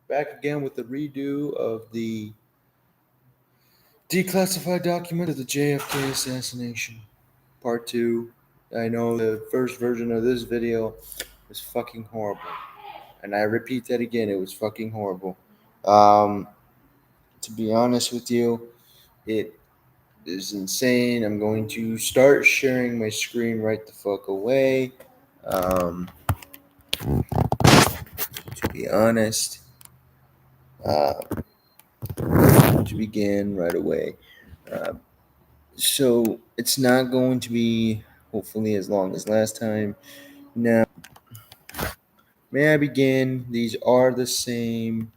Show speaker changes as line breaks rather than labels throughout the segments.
back again with the redo of the declassified document of the JFK assassination, part two. I know the first version of this video was fucking horrible, and I repeat that again. It was fucking horrible. Um, to be honest with you, it is insane. I'm going to start sharing my screen right the fuck away. Um, to be honest, uh, to begin right away. Uh, so it's not going to be hopefully as long as last time. Now, may I begin? These are the same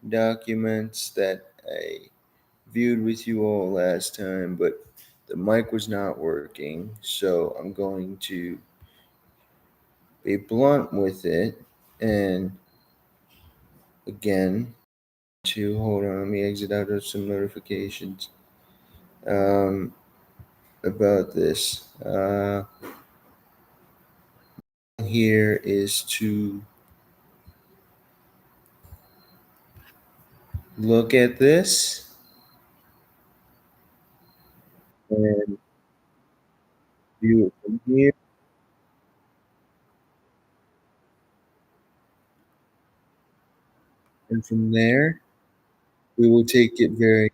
documents that I viewed with you all last time, but the mic was not working, so I'm going to be blunt with it. And again, to hold on, let me exit out of some notifications about this. Here is to look at this and view it from here, and from there we will take it very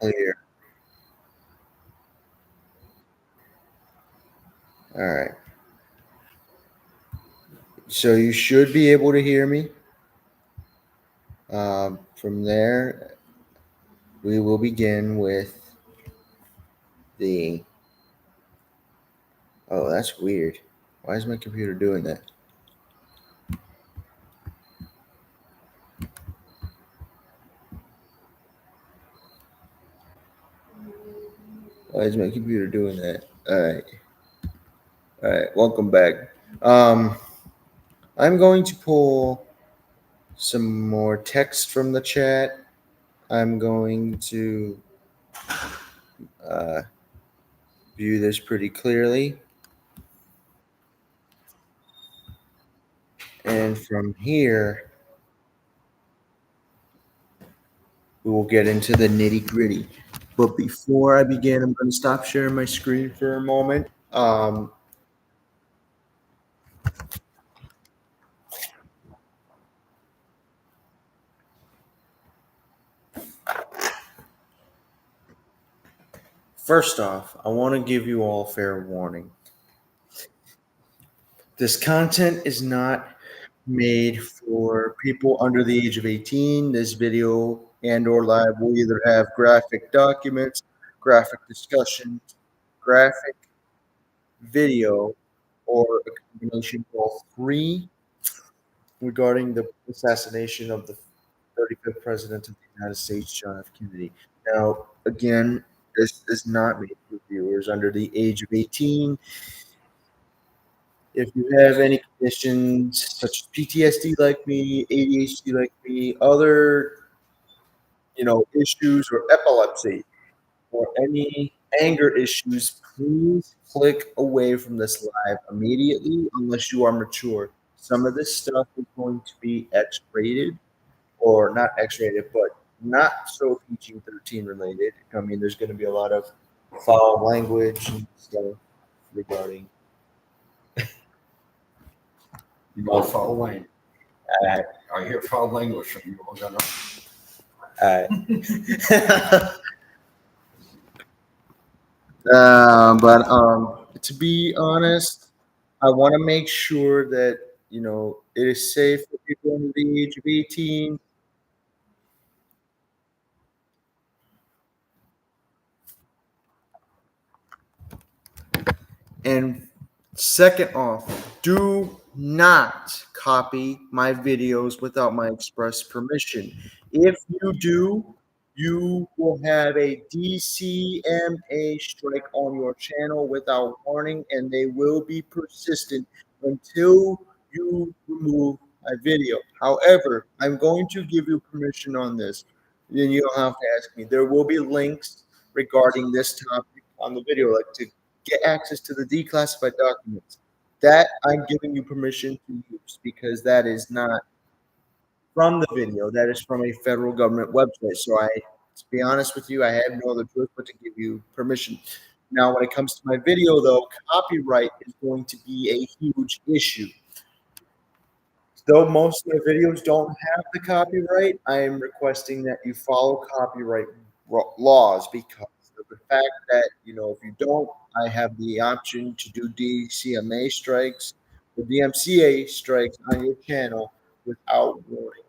clear. All right. So you should be able to hear me. From there, we will begin with the. Oh, that's weird. Why is my computer doing that? Why is my computer doing that? All right. All right. Welcome back. Um, I'm going to pull some more text from the chat. I'm going to uh, view this pretty clearly. And from here, we will get into the nitty gritty. But before I begin, I'm going to stop sharing my screen for a moment. First off, I want to give you all fair warning. This content is not made for people under the age of 18. This video and or live will either have graphic documents, graphic discussions, graphic video, or a combination of all three regarding the assassination of the 35th President of the United States, John F. Kennedy. Now, again, this is not made for viewers under the age of 18. If you have any conditions such as PTSD like me, ADHD like me, other issues or epilepsy or any anger issues, please click away from this live immediately unless you are mature. Some of this stuff is going to be X-rated or not X-rated, but not so PG-13 related. I mean, there's going to be a lot of foul language and stuff regarding.
Foul language. I hear foul language from you.
But to be honest, I want to make sure that it is safe for people under the age of 18. And second off, do not copy my videos without my express permission. If you do, you will have a DCMA strike on your channel without warning, and they will be persistent until you remove my video. However, I'm going to give you permission on this. Then you don't have to ask me. There will be links regarding this topic on the video, like to get access to the declassified documents. That I'm giving you permission to use because that is not from the video. That is from a federal government website. So to be honest with you, I have no other choice but to give you permission. Now, when it comes to my video, though, copyright is going to be a huge issue. Though most of the videos don't have the copyright, I am requesting that you follow copyright laws because of the fact that, if you don't, I have the option to do DCMA strikes or DMCA strikes on your channel without warning.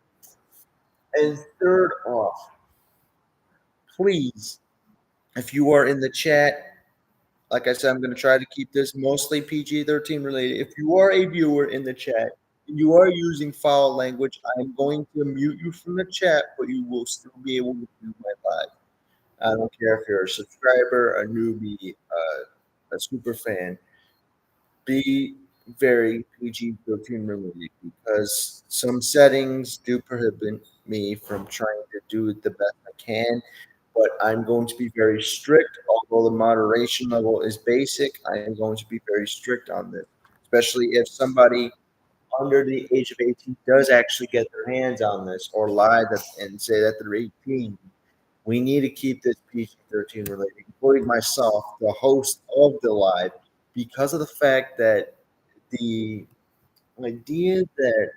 And third off, please, if you are in the chat, like I said, I'm going to try to keep this mostly PG-13 related. If you are a viewer in the chat and you are using foul language, I'm going to mute you from the chat, but you will still be able to view my live. I don't care if you're a subscriber, a newbie, a super fan. Be very PG-13 related because some settings do prohibit me from trying to do the best I can. But I'm going to be very strict. Although the moderation level is basic, I am going to be very strict on this, especially if somebody under the age of 18 does actually get their hands on this or lie and say that they're 18. We need to keep this PG-13 related, including myself, the host of the live, because of the fact that the idea that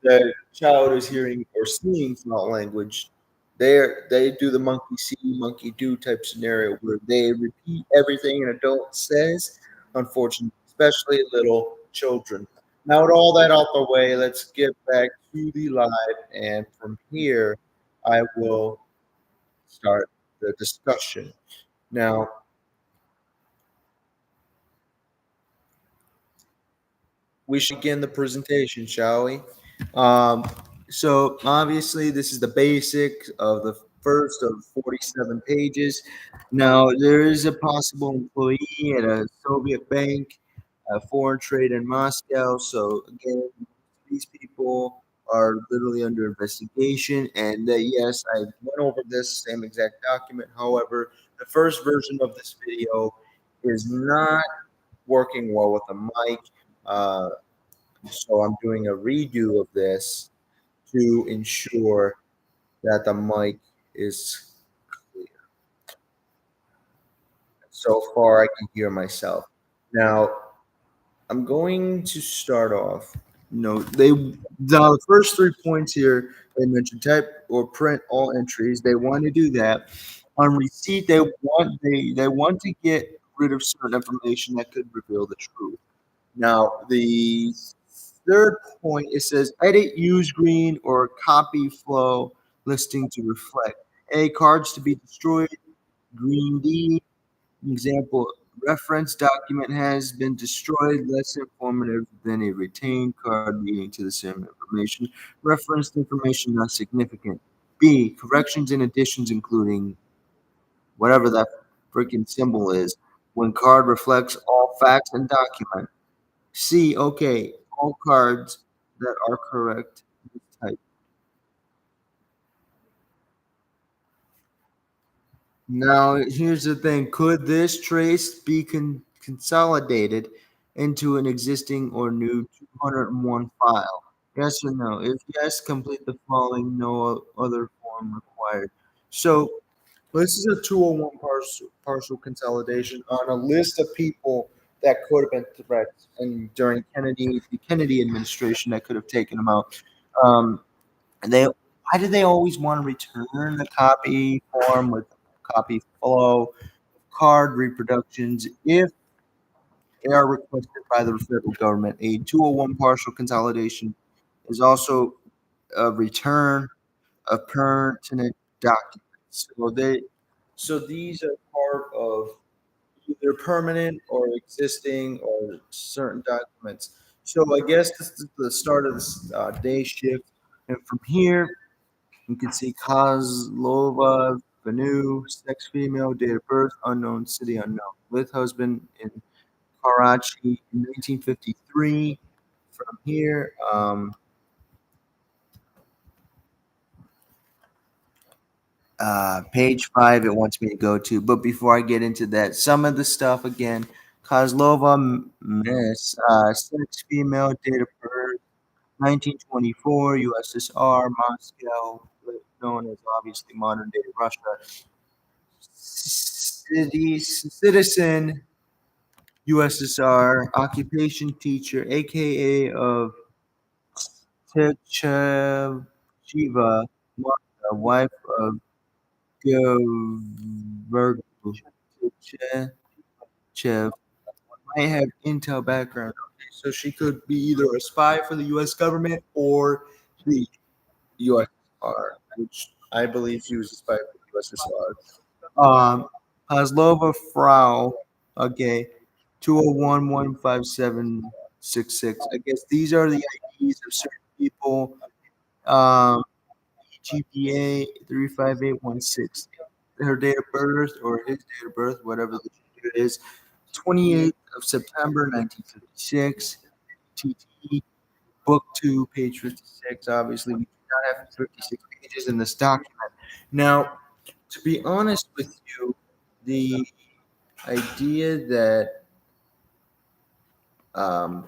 the child is hearing or seeing foul language, they do the monkey see, monkey do type scenario where they repeat everything an adult says, unfortunately, especially little children. Now, with all that out the way, let's get back to the live. And from here, I will start the discussion. Now, we should begin the presentation, shall we? Um, so obviously, this is the basics of the first of 47 pages. Now, there is a possible employee at a Soviet bank, foreign trade in Moscow. So again, these people are literally under investigation. And yes, I went over this same exact document. However, the first version of this video is not working well with the mic. Uh, so I'm doing a redo of this to ensure that the mic is clear. So far, I can hear myself. Now, I'm going to start off. The first 3 points here, they mentioned type or print all entries. They want to do that. On receipt, they want to get rid of certain information that could reveal the truth. Now, the third point, it says edit use green or copy flow listing to reflect. A, cards to be destroyed, green D. Example, reference document has been destroyed, less informative than a retained card leading to the same information. Referenced information not significant. B, corrections and additions including whatever that freaking symbol is when card reflects all facts and document. C, okay, all cards that are correct type. Now, here's the thing. Could this trace be consolidated into an existing or new 201 file? Yes or no? If yes, complete the following. No other form required. So this is a 201 partial consolidation on a list of people that could have been threats and during the Kennedy administration that could have taken them out. And why do they always want to return the copy form with copy flow card reproductions if they are requested by the federal government? A 201 partial consolidation is also a return of pertinent documents. So these are part of either permanent or existing or certain documents. So I guess this is the start of this day shift, and from here you can see Kozlova, Vanu, sex female, date of birth unknown, city unknown, with husband in Karachi in 1953. From here, page 5 it wants me to go to, but before I get into that, some of the stuff again. Kozlova, miss, sex female, date of birth 1924, USSR, Moscow, known as obviously modern day Russia. Citizen, USSR, occupation teacher, aka of Tcheva, Marta, wife of Georg Tchev, might have intel background. Okay, so she could be either a spy for the U.S. government or the USSR, which I believe she was a spy for the USSR. Pavlova Frau, okay, 201-15766. I guess these are the IDs of certain people. Um, GPA 35816. Her date of birth or his date of birth, whatever the gender is, 28th of September 1956. TT, book 2, page 56. Obviously, we do not have 56 pages in this document. Now, to be honest with you, the idea that um,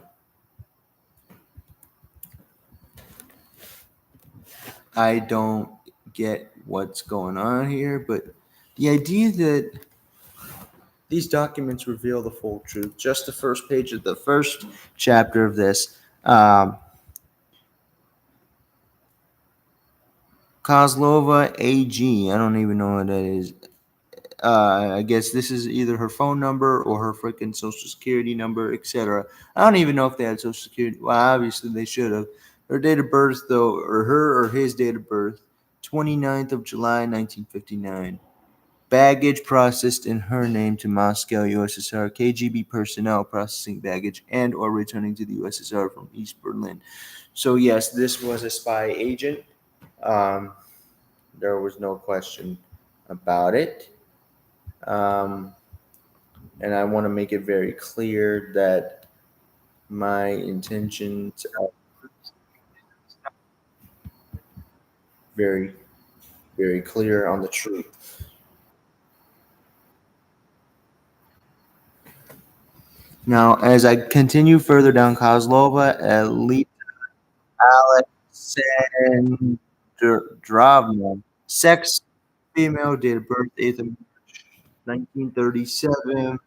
I don't get what's going on here, but the idea that these documents reveal the full truth, just the first page of the first chapter of this. Kozlova AG, I don't even know what that is. I guess this is either her phone number or her freaking social security number, etc. I don't even know if they had social security. Well, obviously they should have. Her date of birth, though, or her or his date of birth, 29th of July, 1959. Baggage processed in her name to Moscow, USSR. KGB personnel processing baggage and or returning to the USSR from East Berlin. So yes, this was a spy agent. Um, there was no question about it. Um, and I want to make it very clear that my intentions are very, very clear on the truth. Now, as I continue further down Kozlova, Elite Alexandrovna, sex, female, date of birth, 8th of March, 1937,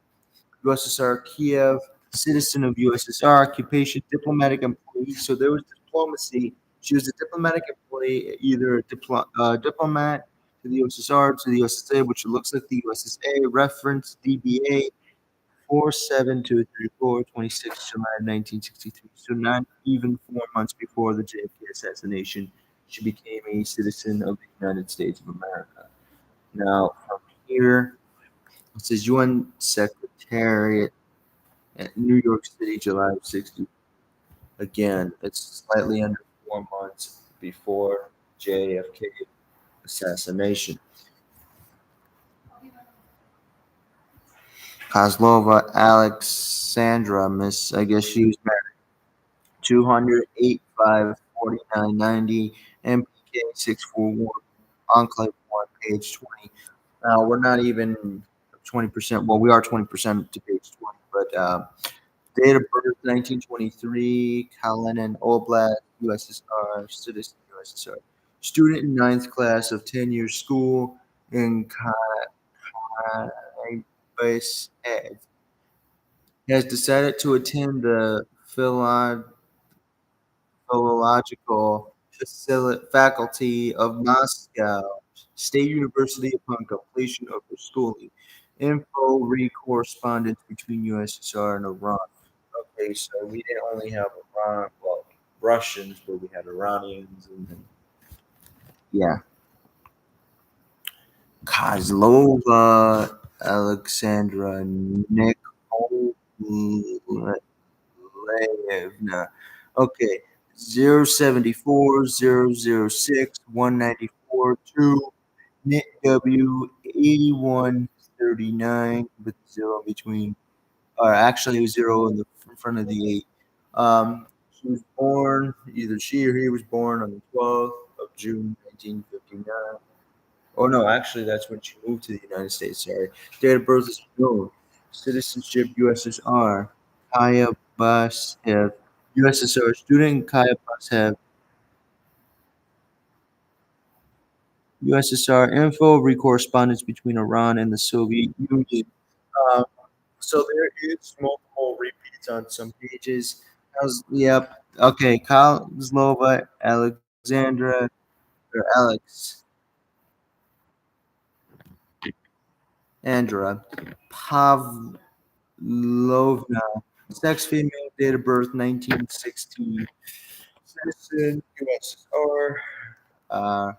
USSR, Kiev, citizen of USSR, occupation, diplomatic employee. So there was diplomacy. She was a diplomatic employee, either a diplomat to the USSR, to the USSA, which looks like the USSA, reference DBA 47234, 26 July 1963. So not even 4 months before the JFK assassination, she became a citizen of the United States of America. Now, from here, it says UN Secretariat at New York City, July of 60. Again, it's slightly under 4 months before JFK assassination. Kozlova Alexandra, Miss, I guess she was married. 208 5 4990 MPK 641 Enclave 1, page 20. Now, we're not even 20%. Well, we are 20% to page 20, but date of birth 1923, Kalinin Oblast, USSR, citizen USSR. Student in ninth class of 10 years school in Kyrgyzstan. Has decided to attend the philological faculty of Moscow State University upon completion of her schooling. Info correspondence between USSR and Iran. Okay, so we didn't only have Iran, well, Russians, but we had Iranians, and then, yeah, Kozlova, Alexandra Nikolaevna. Okay, 074 006 2 Knit W 8139 with zero between, or actually a zero in front of the eight. She was born, either she or he was born on the 12th of June 1959. Oh no, actually that's when she moved to the United States. Sorry, date of birth is known. Citizenship USSR. Kaya Bashev. USSR student Caiaphas USSR info correspondence between Iran and the Soviet Union. Um, so there is multiple repeats on some pages. Yep. Okay. Kozlova, Alexandra, or Andra, Pavlovna, sex female, date of birth 1960, citizen, USSR, uh,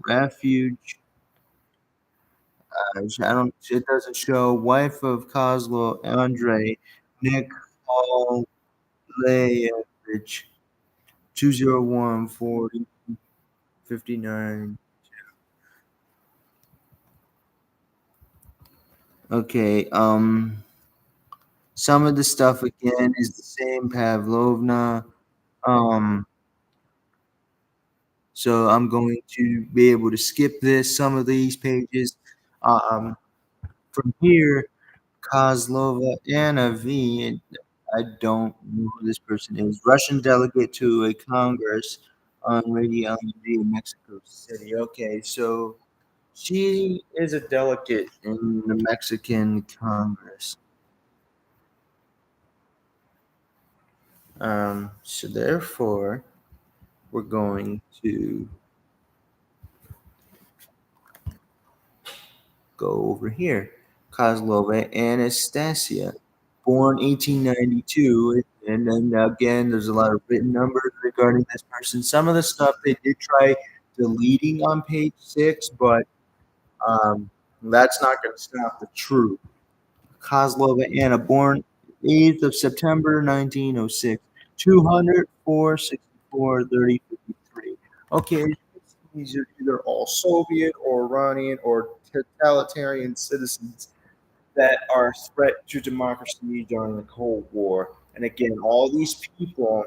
refuge. I don't. It doesn't show. Wife of Kozlo Andre Nikolaevich 201 40 59. Okay. Some of the stuff again is the same. Pavlovna. Um. So I'm going to be able to skip some of these pages. Um. From here, Kozlova Anna V. I don't know who this person is. Russian delegate to a Congress on radiology in Mexico City. Okay, so she is a delegate in the Mexican Congress. So therefore, we're going to go over here. Kozlova Anastasia, born 1892. And then again, there's a lot of written numbers regarding this person. Some of the stuff they did try deleting on page 6, but that's not going to stop the truth. Kozlova Anna, born 8th of September 1906, 204, 64, 30, 53. Okay, these are either all Soviet or Iranian or totalitarian citizens that are a threat to democracy during the Cold War. And again, all these people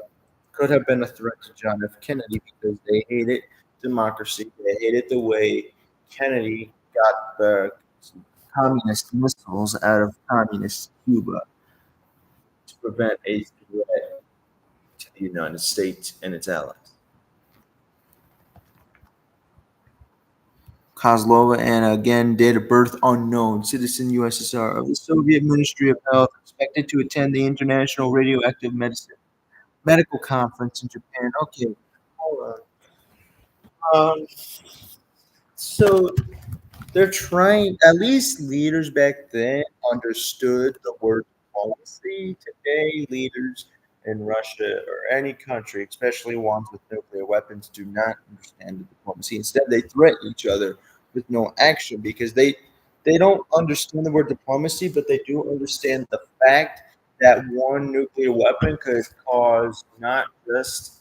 could have been a threat to John F. Kennedy because they hated democracy. They hated the way Kennedy got the communist missiles out of communist Cuba to prevent a threat to the United States and its allies. Kozlova, and again, date of birth unknown, citizen USSR of the Soviet Ministry of Health, expected to attend the International Radioactive Medicine Medical Conference in Japan. Okay, hold on. So they're trying, at least leaders back then understood the word diplomacy. Today, leaders in Russia or any country, especially ones with nuclear weapons, do not understand the diplomacy. Instead, they threaten each other with no action because they don't understand the word diplomacy, but they do understand the fact that one nuclear weapon could cause not just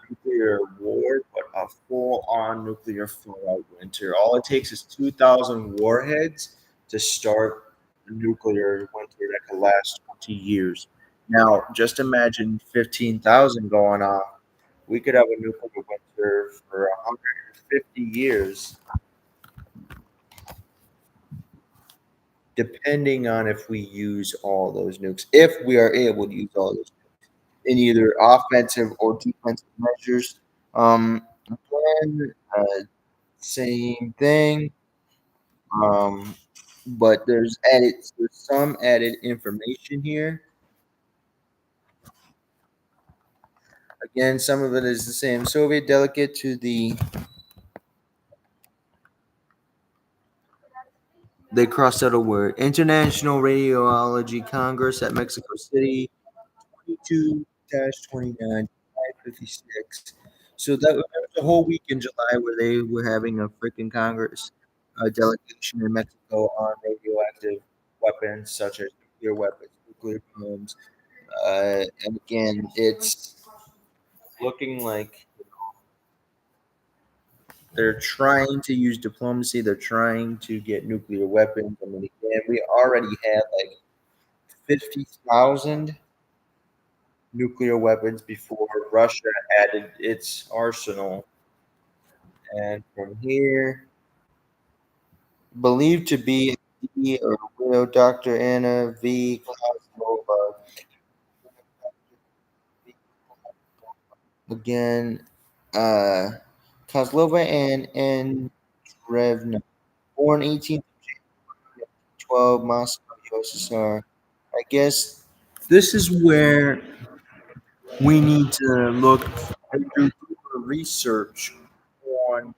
nuclear war, but a full-on nuclear fallout winter. All it takes is 2,000 warheads to start a nuclear winter that could last 20 years. Now, just imagine 15,000 going off. We could have a nuclear winter for 150 years, depending on if we use all those nukes, if we are able to use all those in either offensive or defensive measures. Again, same thing, um, but there's some added information here. Again, some of it is the same. Soviet delegate to the they crossed out a word. International Radiology Congress at Mexico City, 22-29, 556. So that was a whole week in July where they were having a freaking Congress delegation in Mexico on radioactive weapons such as nuclear weapons, nuclear bombs. And again, it's looking like they're trying to use diplomacy. They're trying to get nuclear weapons. I mean, again, we already had like 50,000 nuclear weapons before Russia added its arsenal. And from here, believed to be a widow, Dr. Anna V. Kozlova, again, uh, Kozlova and Andreevna, born 1812, Moscow, USSR. I guess this is where we need to look and do deeper research on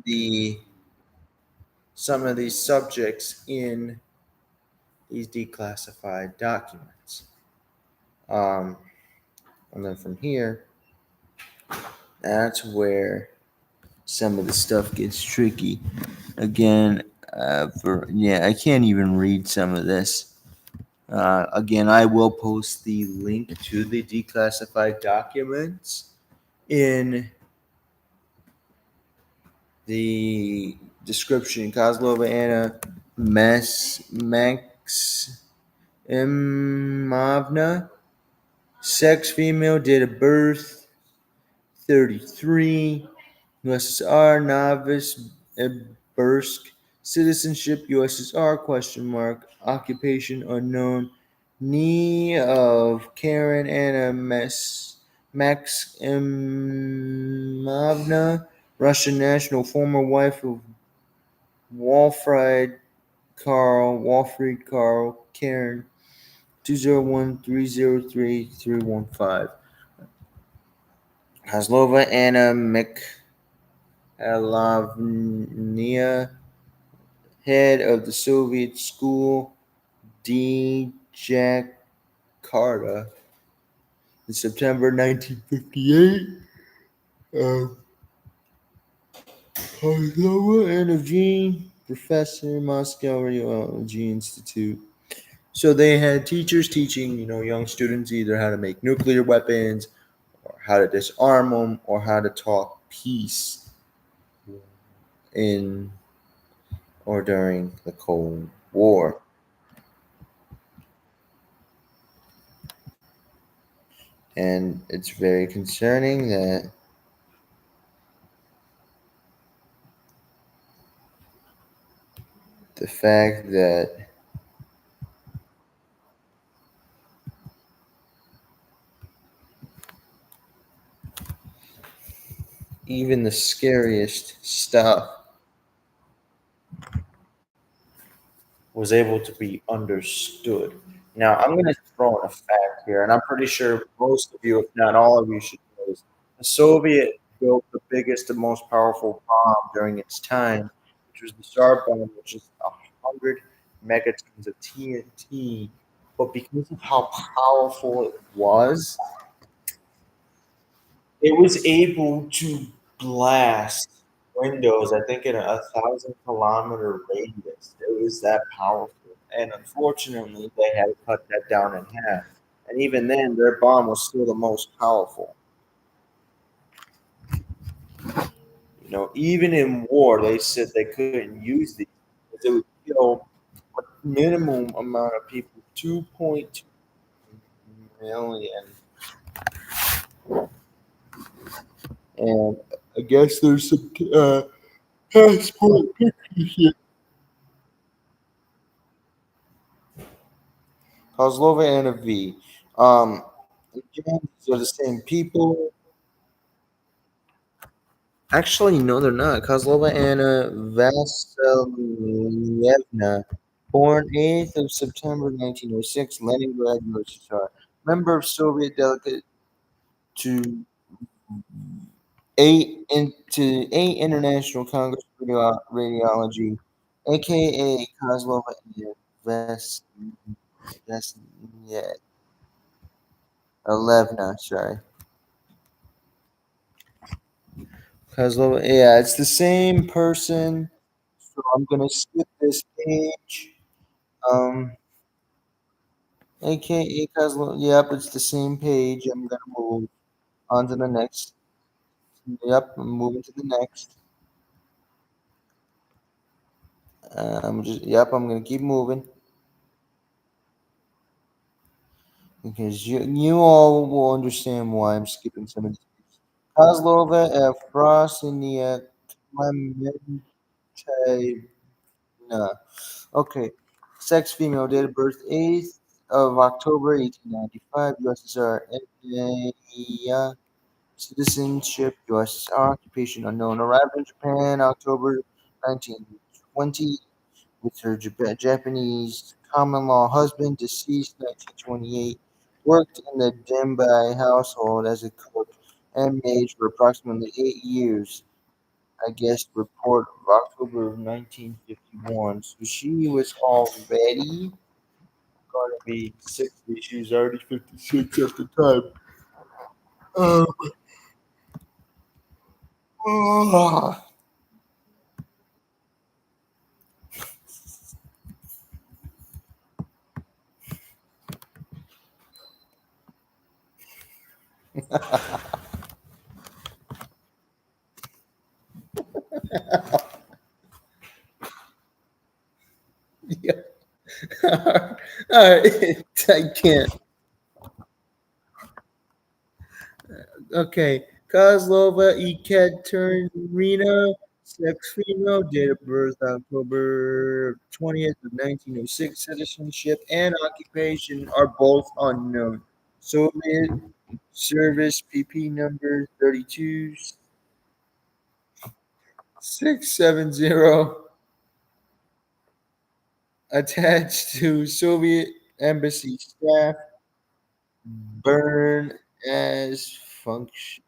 the some of these subjects in these declassified documents. Um, and then from here, that's where some of the stuff gets tricky. Again, I can't even read some of this. Again, I will post the link to the declassified documents in the description. Kozlova Anna Max Imovna, sex female, date of birth 33, USSR, novice, Bursk, citizenship, USSR, question mark, occupation unknown, knee of Karen Anna Max Imovna, Russian national, former wife of Walfried Karl, Karen, 201-303-315. Haslova Anna Mikhailovna, head of the Soviet school D. Jakarta in September 1958. Haslova Anna V, professor, Moscow Radiology Institute. So they had teachers teaching, young students either how to make nuclear weapons, or how to disarm them, or how to talk peace in or during the Cold War. And it's very concerning that the fact that even the scariest stuff was able to be understood. Now, I'm going to throw in a fact here, and I'm pretty sure most of you, if not all of you, should know this. The Soviet built the biggest and most powerful bomb during its time, which was the Tsar bomb, which is 100 megatons of TNT. But because of how powerful it was able to blast windows, I think, in a 1,000 kilometer radius. It was that powerful. And unfortunately, they had to cut that down in half. And even then, their bomb was still the most powerful. Even in war, they said they couldn't use these because it would kill a minimum amount of people, 2.2 million. And I guess there's some passport pictures here. Kozlova and a V. Again, these are the same people. Actually, no, they're not. Kozlova Anna Vasilyevna, born 8th of September 1906, Leningrad, USSR. Member of Soviet delegate to eight International Congress of Radiology, aka Kozlova Anna Vasilevna, sorry. Kozlova, yeah, it's the same person. So I'm gonna skip this page. Um, AKA Kozlova. Yep, it's the same page. I'm gonna move on to the next. Yep, I'm moving to the next. I'm gonna keep moving because you all will understand why I'm skipping some of these. Kozlova, Efrosiniak, Clementina. Okay, sex female, date of birth 8th of October 1895, USSR, India, citizenship, USSR, occupation unknown, arrived in Japan, October 1920, with her Japanese common law husband, deceased 1928, worked in the Denbei household as a cook and maid for approximately 8 years. I guess report of October of 1951. So she was already going to be 60. She was already 56 at the time. Um, ah. Yeah. All right. I can't. Okay. Kozlova Ekaterina, sex female, date of birth October 20th of 1906, citizenship and occupation are both unknown. Soviet service PP number 32670, attached to Soviet embassy staff, burn as function.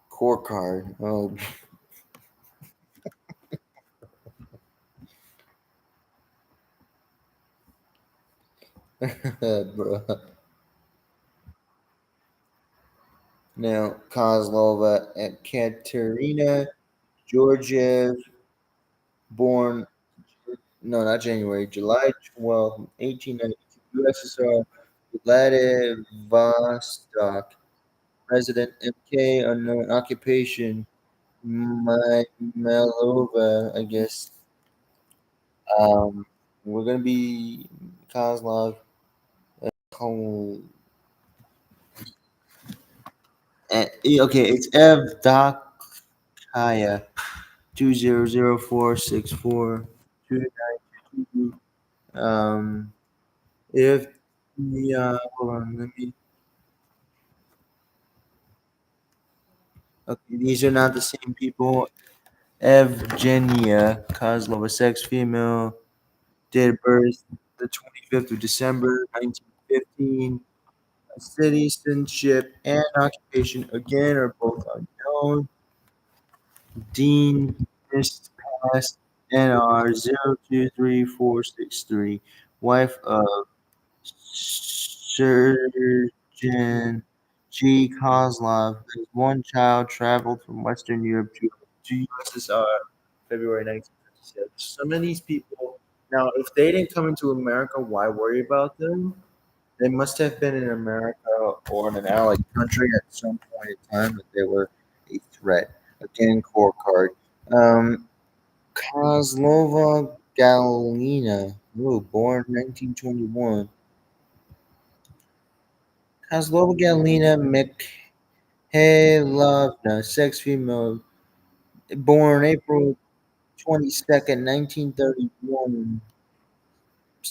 Core card. Oh, bro. Now, Kozlova and Katerina Georgiev, born, no, not January, July 12th, 1892, USSR, Vladivostok, President MK, unknown occupation, Melova, I guess. Um, we're going to be Kozlov. Col- okay, it's Evdokaya. 200464292. If hold on, let me. Okay, these are not the same people. Evgenia Kozlova, sex female, date of birth the 25th of December 1915. Citizenship and occupation again are both unknown. Dean missed pass NR 023463, wife of Surgeon G. Kozlov, has one child, traveled from Western Europe to USSR February 1956. Some of these people, now, if they didn't come into America, why worry about them? They must have been in America or in an allied country at some point in time that they were a threat. Again, core card. Um, Kozlova Galina, ooh, born 1921. Kozlova Galina Mikhailovna, sex female, born April 22nd, 1931.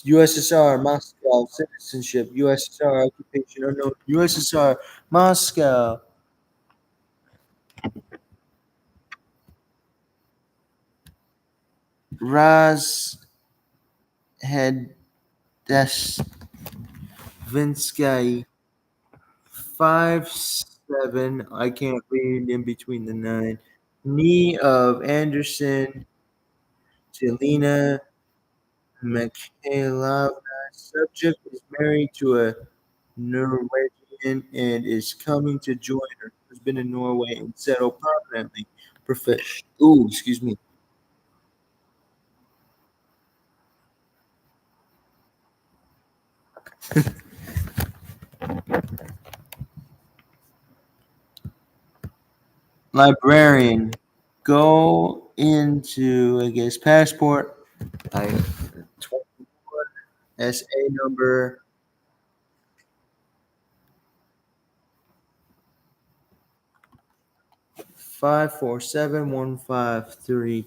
USSR, Moscow, citizenship, USSR, occupation unknown, USSR, Moscow. Raz Hedesvinsky, 5'7". I can't read in between the nine. Knee of Anderson, Selena Mikhailovna. Subject is married to a Norwegian and is coming to join her husband in Norway and settle permanently. Ooh, excuse me. Librarian. Go into, I guess, passport. I 24 SA number 5471532.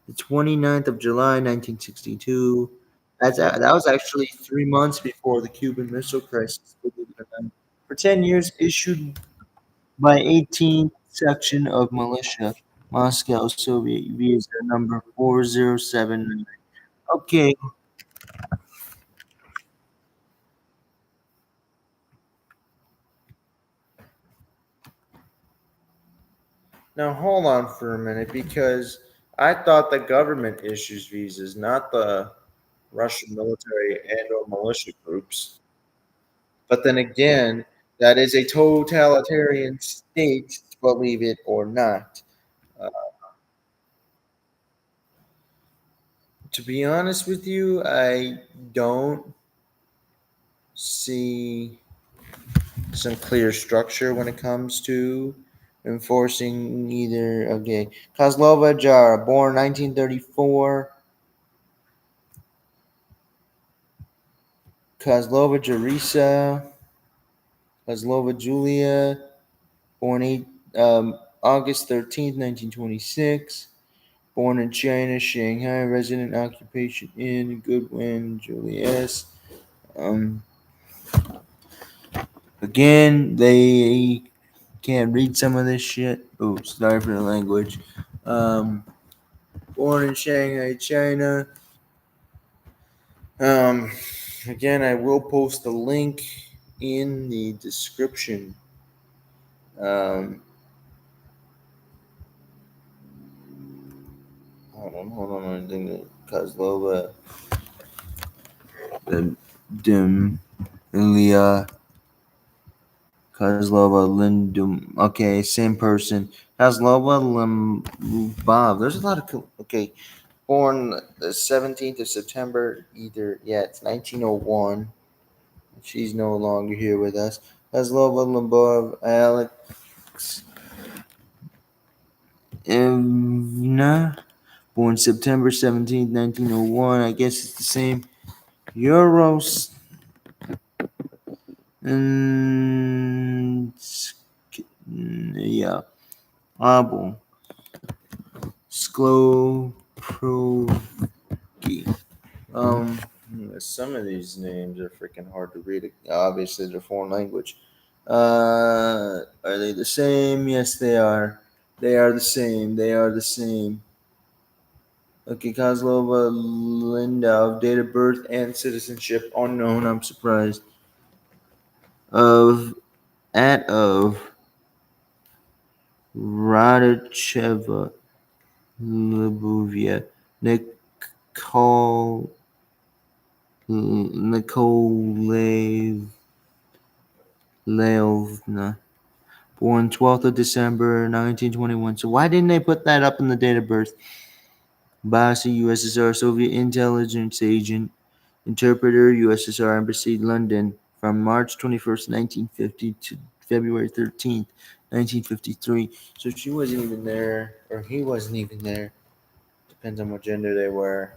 The 29th of July, 1962. That was actually 3 months before the Cuban Missile Crisis. Believe it or not. For 10 years, issued by 18th Section of Militia, Moscow, Soviet visa number 4079. Okay, now hold on for a minute because I thought the government issues visas, not the Russian military and or militia groups. But then again, that is a totalitarian state, believe it or not. Uh, to be honest with you, I don't see some clear structure when it comes to enforcing either. Okay, Kozlova Jara, born 1934. Kozlova Jarisa, Kozlova Julia, born August 13th, 1926. Born in China, Shanghai, resident occupation in Goodwin, Julius. Um, Again, they can't read some of this shit. Oh, sorry for the language. Um, Born in Shanghai, China. Um, Again, I will post a link in the description. Um, hold on. I think that Kozlova, the Dim, Ilya, Kozlova, Lindum. Okay, same person. Kozlova, Bob. There's a lot of. Okay, born the 17th of September, either. Yeah, it's 1901. She's no longer here with us. Kozlova, Limbov, Alex, Evna. Born September 17th, 1901. I guess it's the same. Euros. And. Yeah. Abo. Skloprogi. Um, some of these names are freaking hard to read. Obviously, they're foreign language. Are they the same? Yes, they are. They are the same. They are the same. Okay, Kozlova, Linda, date of birth and citizenship unknown. I'm surprised. Of of Radacheva, Lubovia, Nicole Nikolaevna, born 12th of December 1921. So why didn't they put that up in the date of birth? Basi, USSR, Soviet intelligence agent, interpreter, USSR Embassy, London, from March 21st, 1950 to February 13th, 1953. So she wasn't even there, or he wasn't even there. Depends on what gender they were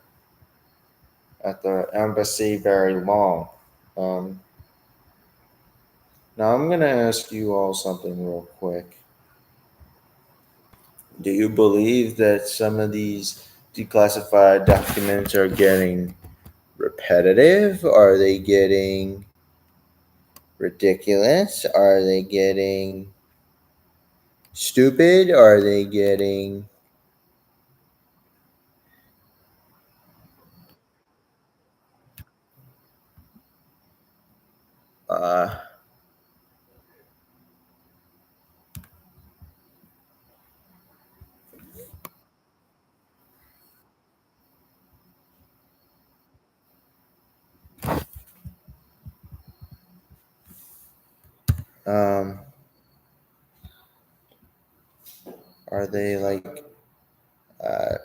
at the embassy very long. Um, Now I'm gonna ask you all something real quick. Do you believe that some of these declassified documents are getting repetitive? Are they getting ridiculous? Are they getting stupid? Are they getting uh um are they like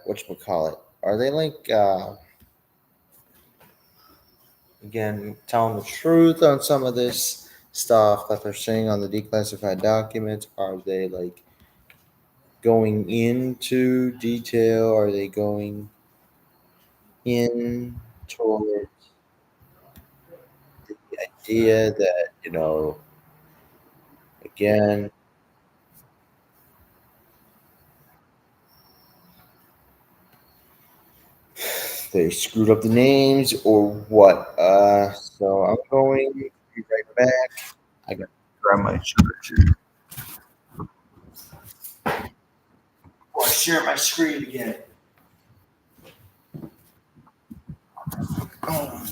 whatchamacallit? Are they like again telling the truth on some of this stuff that they're saying on the declassified documents? Are they like going into detail? Are they going in toward the idea that, again, they screwed up the names or what. So I'm going to be right back. I got to grab my charger. Or share my screen again. Oh.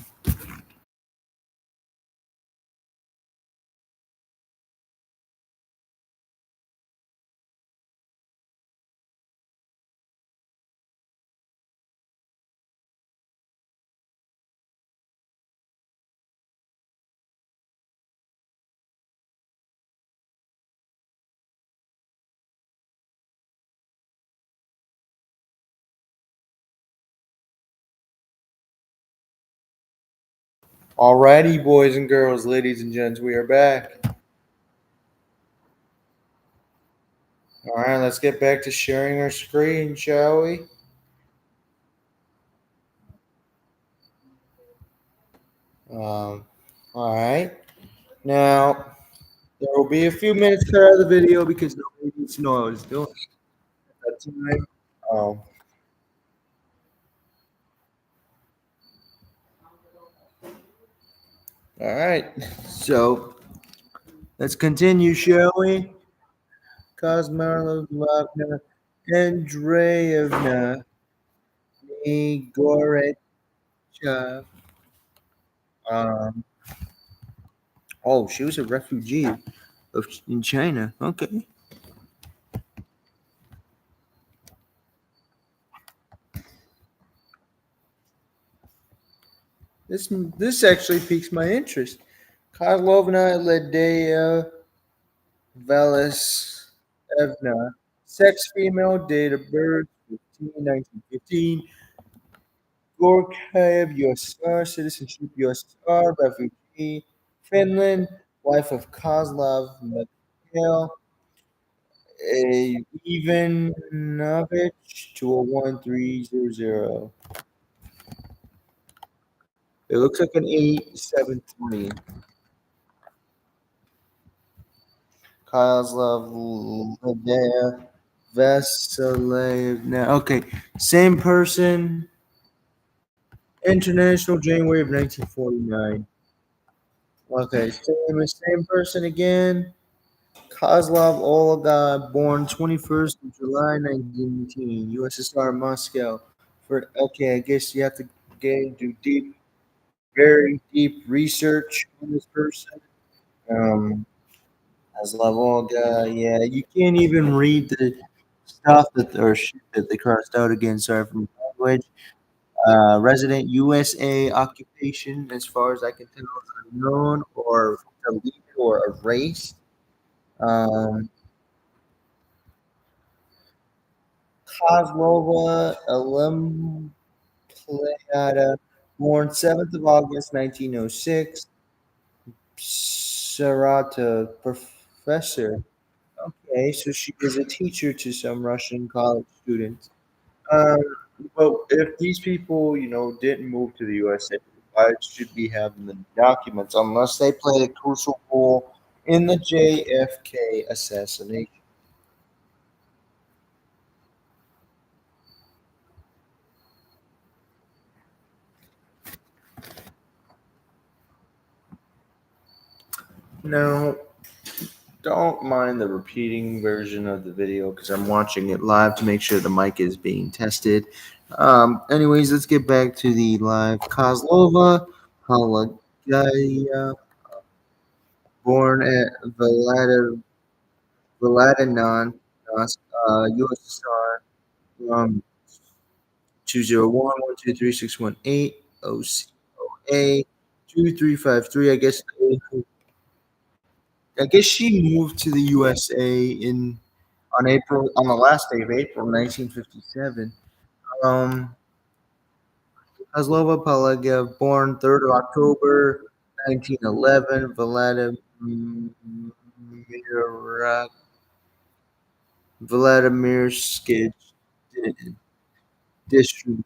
Alrighty, boys and girls, ladies and gents, we are back. All right, let's get back to sharing our screen, shall we? All right. Now, there will be a few minutes cut out of the video because nobody needs to know what I was doing at that time. Um, all right. So, let's continue, shall we? Kosmarovna Andreevna Igorecha. Um, oh, she was a refugee in China. Okay. This actually piques my interest. Kozlovna Ledea Velisevna, sex female, date of birth 1915, Gorkhaev USSR, citizenship USSR, refugee, Finland, wife of Kozlov Mikhail, Ivanovich 201300. It looks like an 8720. Kozlov Ledea Vasilevna. Okay, same person. International January of 1949. Okay, same person again. Kozlov Olga, born 21st of July 1918, USSR, Moscow. Okay, I guess you have to do very deep research on this person. Um, Kozlov Olga, yeah, you can't even read the stuff or shit that they crossed out again. Sorry for my language. Resident USA occupation, as far as I can tell, is unknown or deleted or erased. Um, Kozlova Olympiyada, born 7th of August 1906. Sarata, professor. Okay, so she is a teacher to some Russian college students. Um, well, if these people, didn't move to the USA, why should we have them in the documents unless they played a crucial role in the JFK assassination? Now, don't mind the repeating version of the video because I'm watching it live to make sure the mic is being tested. Anyways, let's get back to the live. Kozlova Halagaya, born at Vladinon, USSR, um, 201-123-618, OCOA, 2353. I guess she moved to the USA on the last day of April 1957. Um, Kozlova Pelagev, born 3rd of October 1911, Vladimirskij District,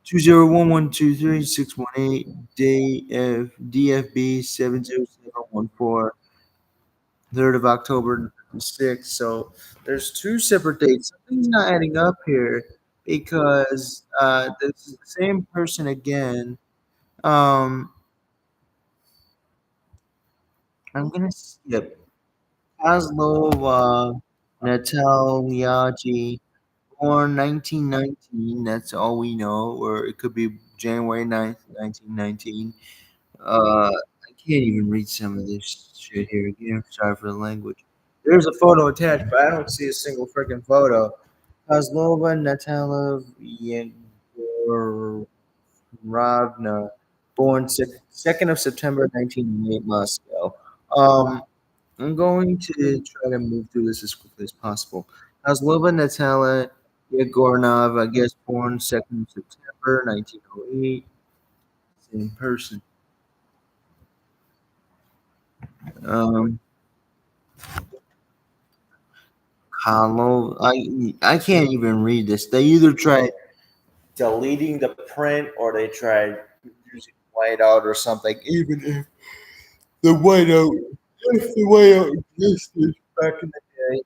201-123-618, DFB 70714, 3rd of October 6. So there's two separate dates. Something's not adding up here because this is the same person again. Um, I'm gonna skip Kozlova Natalyaji, born 1919. That's all we know, or it could be January 9th, 1919. I can't even read some of this shit here again. Sorry for the language. There's a photo attached, but I don't see a single freaking photo. Kozlova Natalia Yegorovna, born 2nd of September 1908, Moscow. Um, I'm going to try to move through this as quickly as possible. Kozlova Natalia Yegorov, I guess, born 2nd of September 1908. Same person. Um, I can't even read this. They either tried deleting the print or they tried using whiteout or something. Even if the whiteout, if the whiteout existed back in the day.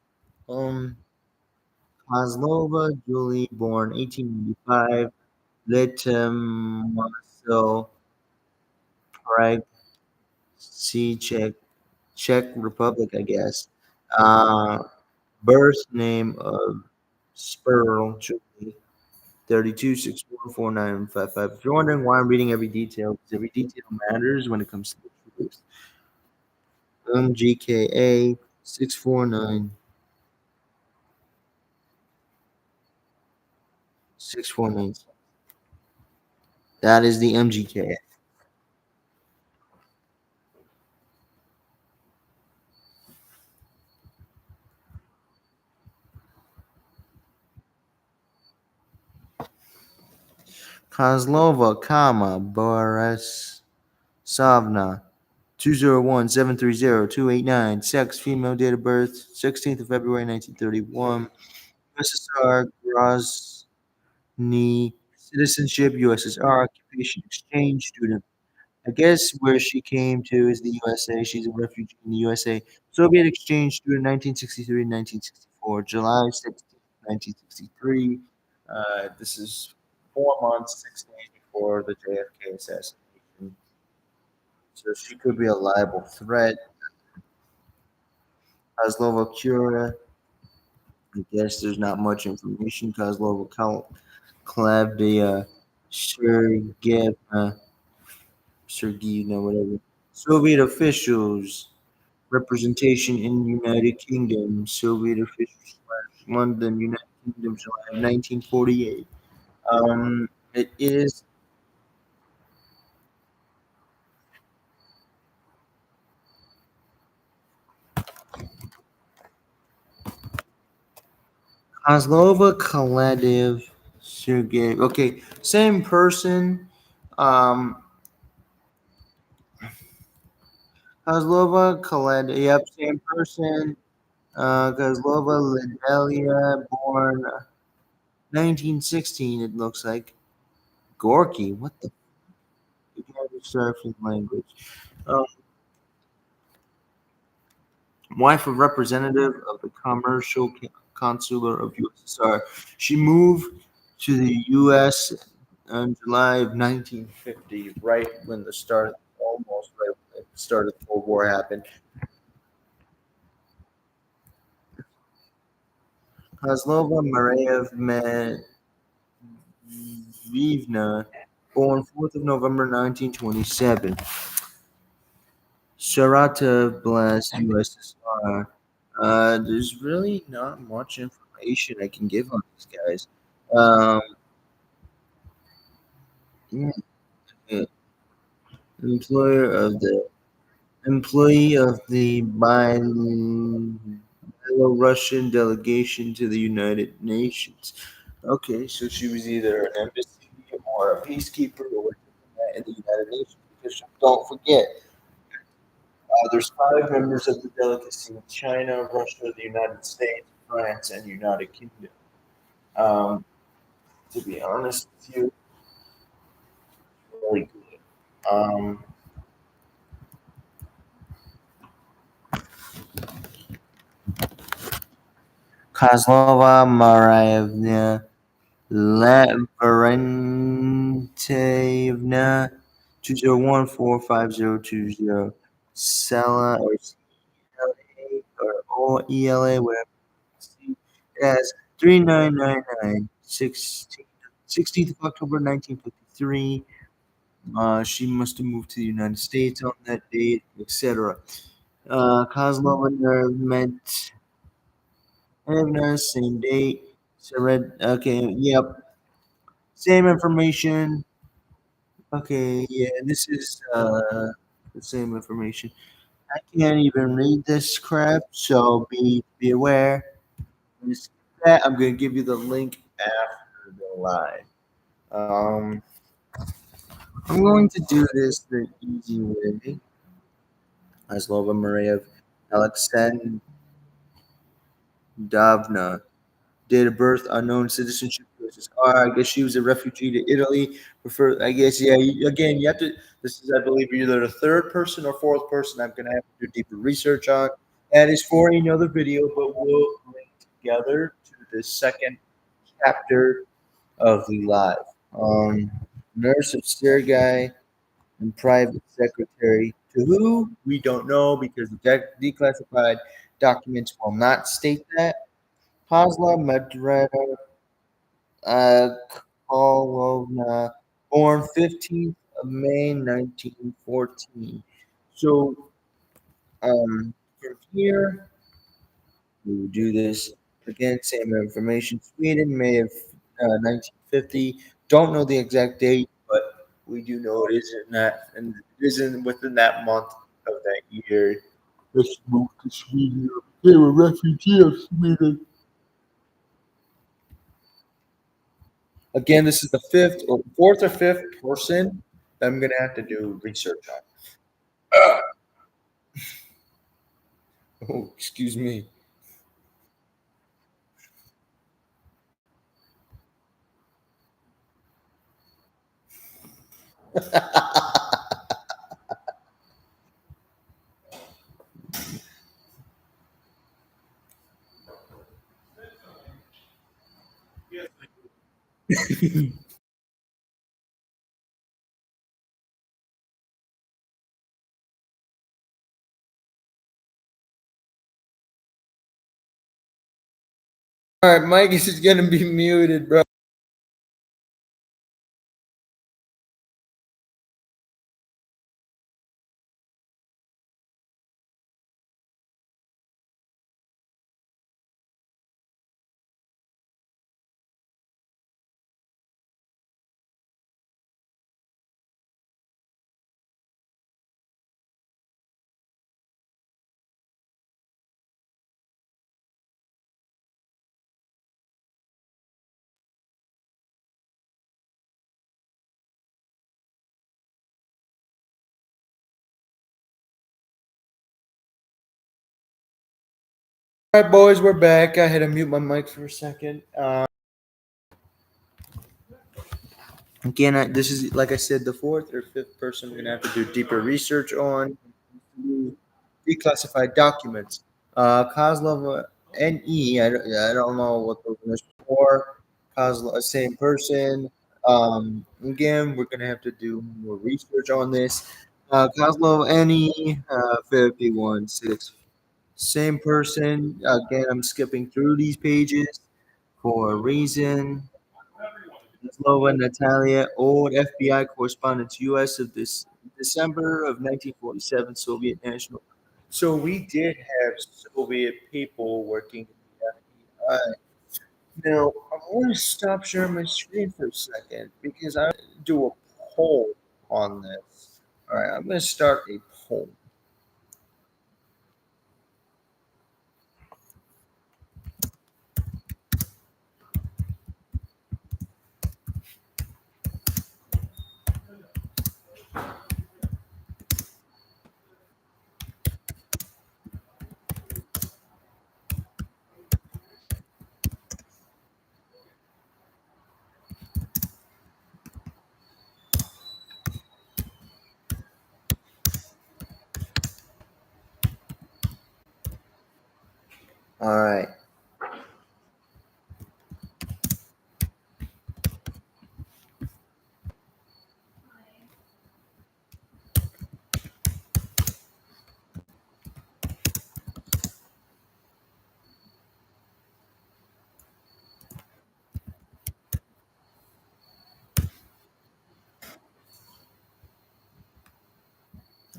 Kozlova Julie, born 1895, Litomycel, Prague, Czech Republic, I guess. Uh, Birth name of Spurl Julie, 32 614955. If you're wondering why I'm reading every detail, because every detail matters when it comes to the truth. MGKA 649. That is the MGKA. Kozlova, Borisovna, 201 730 289. Sex, female, date of birth, 16th of February 1931. USSR, Grozny, citizenship, USSR, occupation, exchange student. I guess where she came to is the USA. She's a refugee in the USA. Soviet exchange student, 1963 1964, July 16th, 1963. This is 4 months, 6 days before the JFK assassination. So she could be a liable threat. Kozlova Cura, I guess there's not much information. Kozlova Klavdia Sergeyevna, whatever. Soviet officials, representation in United Kingdom, Soviet officials, London, United Kingdom, July of 1948. It is Kozlova Kalev Sergey. Okay, same person. Um, Kozlova Kalev. Yep, same person. Kozlova Lidelia, born 1916. It looks like Gorky. What the? Sorry for the language. Um, Wife of representative of the commercial consular of USSR. She moved to the U.S. in July of 1950, right when the start, almost right when the start of the Cold War happened. Kozlova Mareyev Medvedevna, born 4th of November 1927. Saratov Blast, USSR. There's really not much information I can give on these guys. Um, yeah, yeah. Employer of the employee of the Belarusian delegation to the United Nations. Okay, so she was either an embassy or a peacekeeper or in the United Nations. Because don't forget, there's 5 members of the delegacy: China, Russia, the United States, France, and United Kingdom. Um, to be honest with you, really good. Kozlova Marievna Lavrentevna 201452020 Sela or CLA or ELA, whatever. It has 3999 16th of October 1953. She must have moved to the United States on that date, etc. Kozlov meant same date. Okay, yep, same information. Okay, yeah, this is the same information. I can't even read this crap, so be aware. Just that I'm gonna give you the link after the live. Um, I'm going to do this the easy way. Aslova Maria Alexandrovna. Date of birth unknown. Citizenship choices are. I guess she was a refugee to Italy. Prefer. I guess yeah. Again, you have to. This is, I believe, either the third person or fourth person. I'm gonna have to do deeper research on. That is for another video, but we'll link together to the second chapter of the live. Nurse of Sergei and private secretary to who we don't know because the declassified documents will not state that. Pazla Medreda uh, Kolovna, born 15th of May 1914. So from here, we will do this again, same information. Sweden, May of 1950. Don't know the exact date, but we do know it is in that, and it is in within that month of that year. Let's move to Sweden. They were refugee of Sweden. Again, this is the fourth or fifth person that I'm gonna have to do research on. Oh, excuse me. All right, Mike is gonna be muted, bro. All right, boys, we're back. I had to mute my mic for a second. Again, this is like I said, the fourth or fifth person we're gonna have to do deeper research on declassified documents. Kozlov NE. I don't know what those are for. Kozlov, same person. Again, we're gonna have to do more research on this. Kozlov NE 51 6. Same person. Again, I'm skipping through these pages for a reason. Slova Natalia, old FBI correspondent to U.S. of this December of 1947, Soviet national. So we did have Soviet people working in the FBI. Now, I want to stop sharing my screen for a second because I do a poll on this. All right, I'm going to start a poll. All right.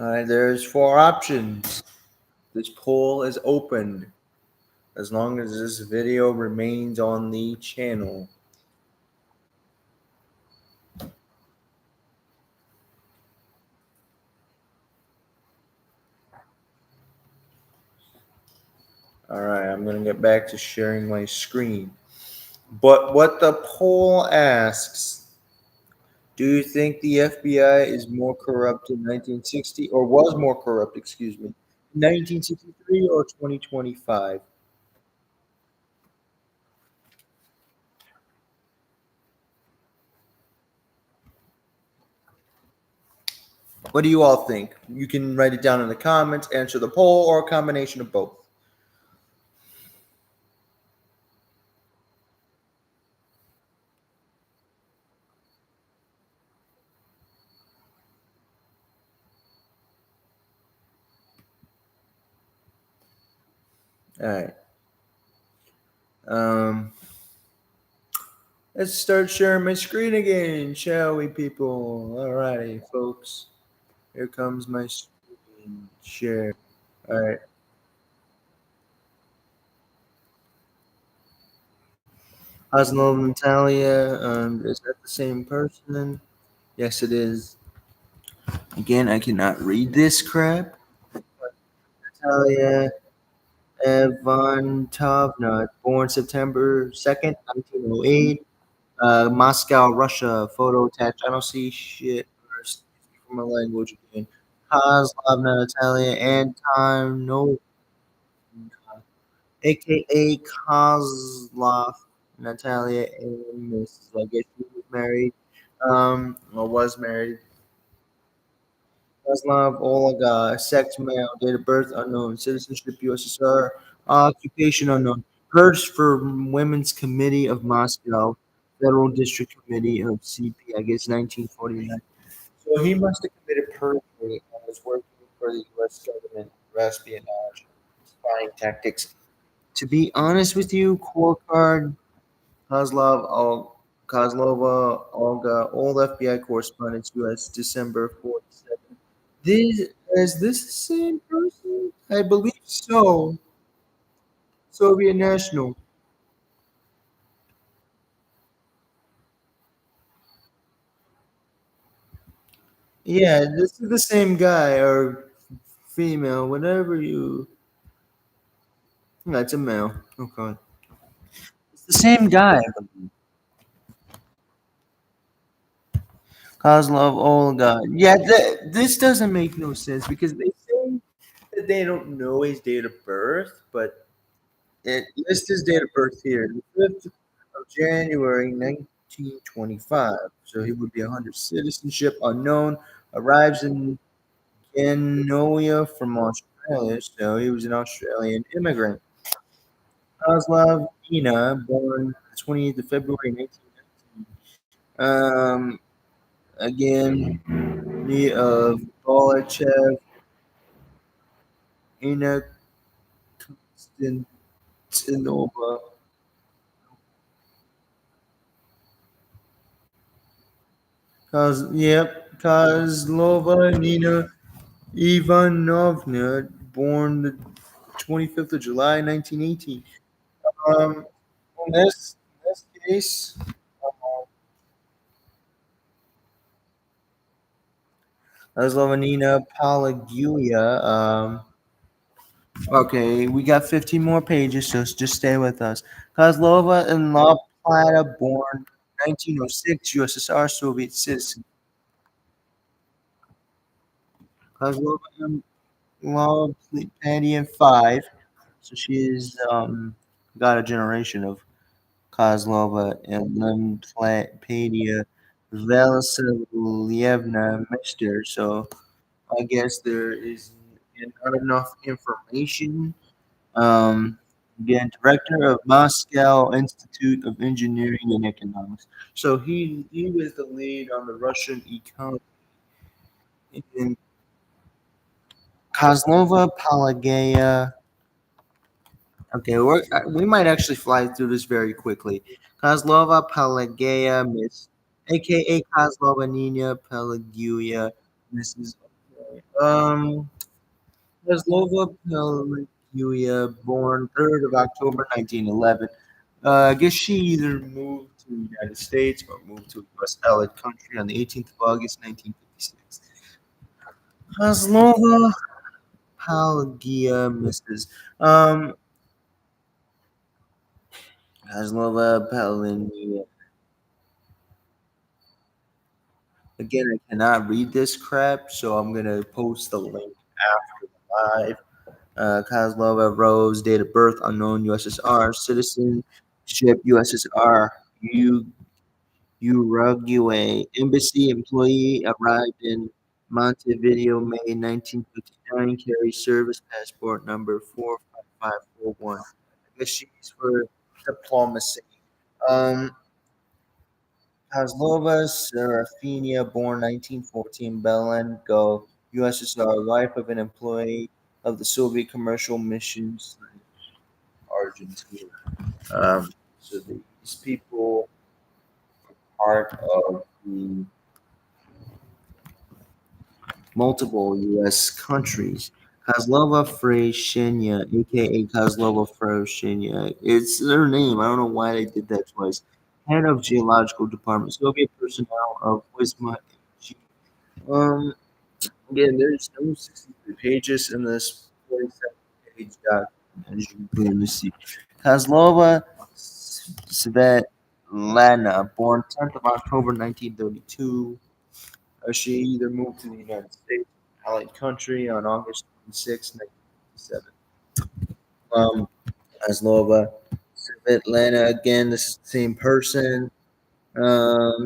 All right, there's four options. This poll is open as long as this video remains on the channel. All right, I'm going to get back to sharing my screen. But what the poll asks, do you think the FBI is more corrupt in 1960 or was more corrupt, excuse me, 1963 or 2025? What do you all think? You can write it down in the comments, answer the poll, or a combination of both. All right. Um, let's start sharing my screen again, shall we, people? All righty, folks. Here comes my screen share. All right. Oslo and Natalia. Is that the same person? Yes, it is. Again, I cannot read this crap. Natalia Ivantovna, born September 2nd, 1908. Moscow, Russia. Photo attached. I don't see shit. Excuse me for my language again. Kozlovna Natalia Antonov, aka Kozlov Natalia, and Mrs. I guess she was married. Or was married. Kozlov Olga, sex male, date of birth unknown, citizenship USSR, occupation unknown. Purged for Women's Committee of Moscow, Federal District Committee of CP, I guess 1949. So he must have committed perjury and was working for the U.S. government for espionage, spying tactics. To be honest with you, core card Kozlova Olga, old FBI correspondent, U.S. December 47. This is this the same person? I believe so. Soviet national. Yeah, this is the same guy or female, whatever you. That's a male. Okay, it's the same guy. Kozlov Olga. Yeah, this doesn't make no sense because they say that they don't know his date of birth, but it lists his date of birth here, the 5th of January, 1925. So he would be 100. Citizenship unknown. Arrives in Genoa from Australia, so he was an Australian immigrant. Kozlov Ina, born the 28th of February, 1919. Again, Bolachev, Ina Konstantinova. Kozlova Nina Ivanovna, born the 25th of July, 1918. In this case, Kozlova Nina Palagulia. Okay, we got 15 more pages, so just stay with us. Kozlova and La Plata, born 1906, USSR, Soviet citizen. Kozlova and La Plata 5. So she's got a generation of Kozlova and Lempladia Vasilyevna Mister. So I guess there is not enough information. Um, again, director of Moscow Institute of Engineering and Economics. So he was the lead on the Russian economy. And Kozlova Pelageya. Okay, we might actually fly through this very quickly. Kozlova Pelageya, Miss, aka Kozlova Nina Pelaguya, Mrs. Um, Maslova Pelikuya, born 3rd of October 1911. I guess she either moved to the United States or moved to a U.S. allied country on the 18th of August 1956. Maslova Pelagia, Mrs. Um, Maslova Pelikuya. Again, I cannot read this crap, so I'm gonna post the link after the live. Kozlova Rose, date of birth unknown, USSR, citizenship USSR, Uruguay, embassy employee, arrived in Montevideo, May 1959, carries service passport number 45541. I guess she's for diplomacy. Um, Kozlova Serafina, born 1914, Belengo, USSR, wife of an employee of the Soviet commercial missions Argentina. So these people part of the multiple U.S. countries. Kozlova Frashenya, aka Kozlova Frashenya. It's their name. I don't know why they did that twice. Head of Geological Department, Soviet personnel of Wisma. Um, Again, there's no 63 pages in this 47-page document, as you can clearly see. Kozlova Svetlana, born 10th of October 1932. She either moved to the United States or allied country on August 26, 1957. Kozlova Svetlana, again, this is the same person.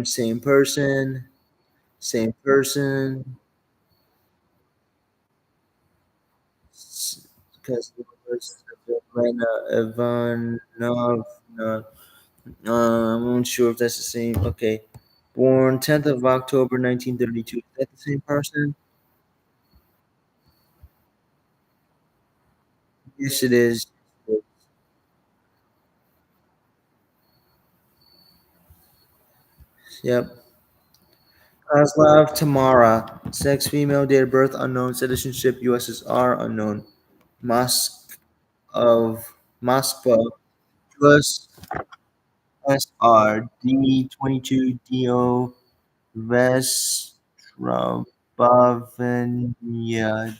Same person. Same person. Because Elena Ivanovna. I'm not sure if that's the same. Okay. Born 10th of October 1932. Is that the same person? Yes, it is. Yep. Kozlov Tamara. Sex female. Date of birth unknown. Citizenship USSR unknown. Mosque of Moscow. Plus SRD 22 DO Vestrobovenya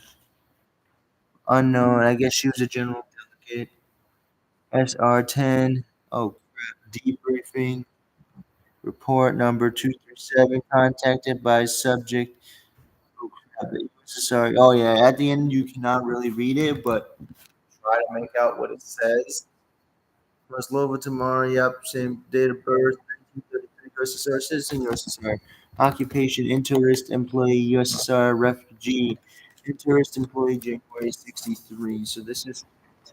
unknown. I guess she was a general delegate. SR10. Oh, crap. Debriefing. Report number 237. Contacted by subject. Oh, crap. Sorry. Oh, yeah. At the end, you cannot really read it, but try to make out what it says. Maslova Tamara. Yep. Same date of birth. 1933. USSR citizen. USSR. Occupation. Interest. Employee. USSR. Refugee. Interest. Employee. January 63. So this is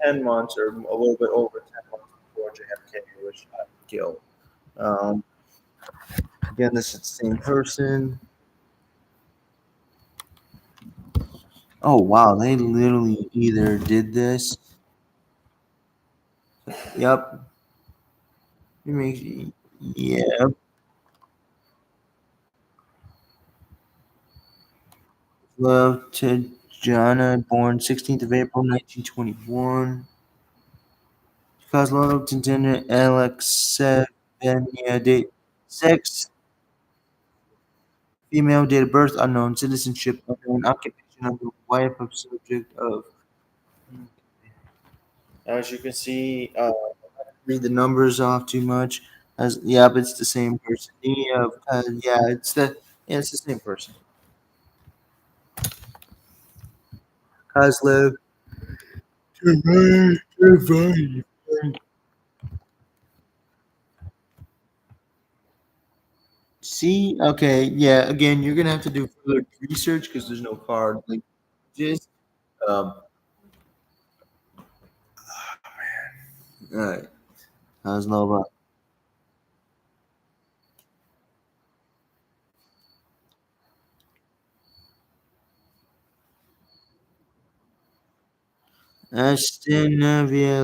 10 months or a little bit over 10 months before JFK was shot and killed. Um, Again, this is the same person. Oh, wow. They literally either did this. Yep. Yeah. Love to Jana, born 16th of April, 1921. Kozlov Tintin Alexevenia, date, sex, female, date of birth unknown, citizenship unknown, occupation unknown, wife of subject of. As you can see, read the numbers off too much. As yep, it's the same person. Yeah, it's the same person. Kozlov. See, okay, yeah. Again, you're gonna have to do further research because there's no card linkages. Um, all right, Kozlova. Astenavia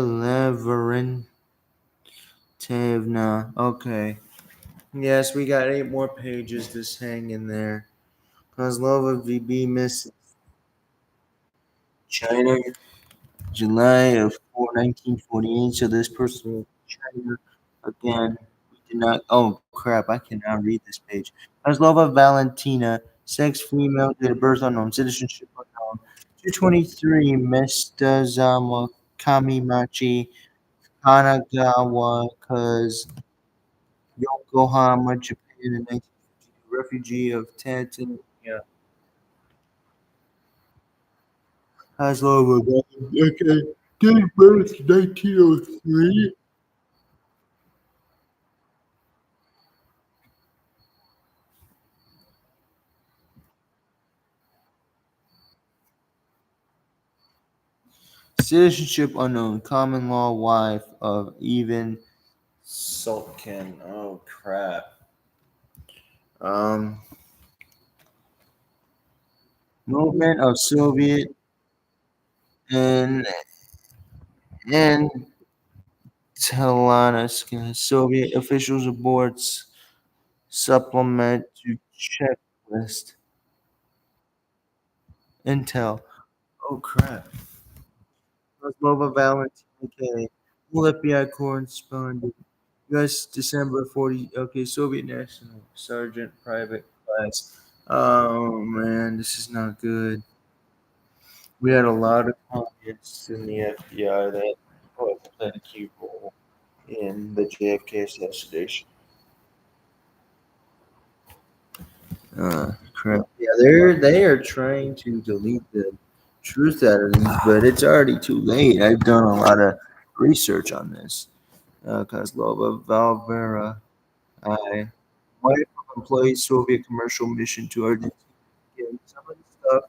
Lavrentevna. Okay. Yes, we got 8 more pages. Just hang in there. Kozlova VB missing. China, July 1948. So this person was China again. We did not. Oh crap! I cannot read this page. Maslova Valentina, sex female, date of birth unknown, citizenship unknown. 223 Mestazama Kamimachi, Kanagawa, cause Yokohama, Japan, in 1952. Refugee of Tanzania. Maslova. Okay. Date of birth 1903. Citizenship unknown. Common law wife of Ivan Sulkin. Oh crap. Um, movement of Soviet and and Telanask. Soviet officials aborts supplement to checklist. Intel. Oh crap. Cosmova Valentina K. FBI correspondent. U.S. December 40. Okay, Soviet National Sergeant Private Class. Oh man, this is not good. We had a lot of communists in the FBI that played a key role in the JFK assassination. Crap. Yeah, they are trying to delete the truth out of these, but it's already too late. I've done a lot of research on this. Kozlova Valvera, I wife of employee Soviet commercial mission to Argentina. Again, some of the stuff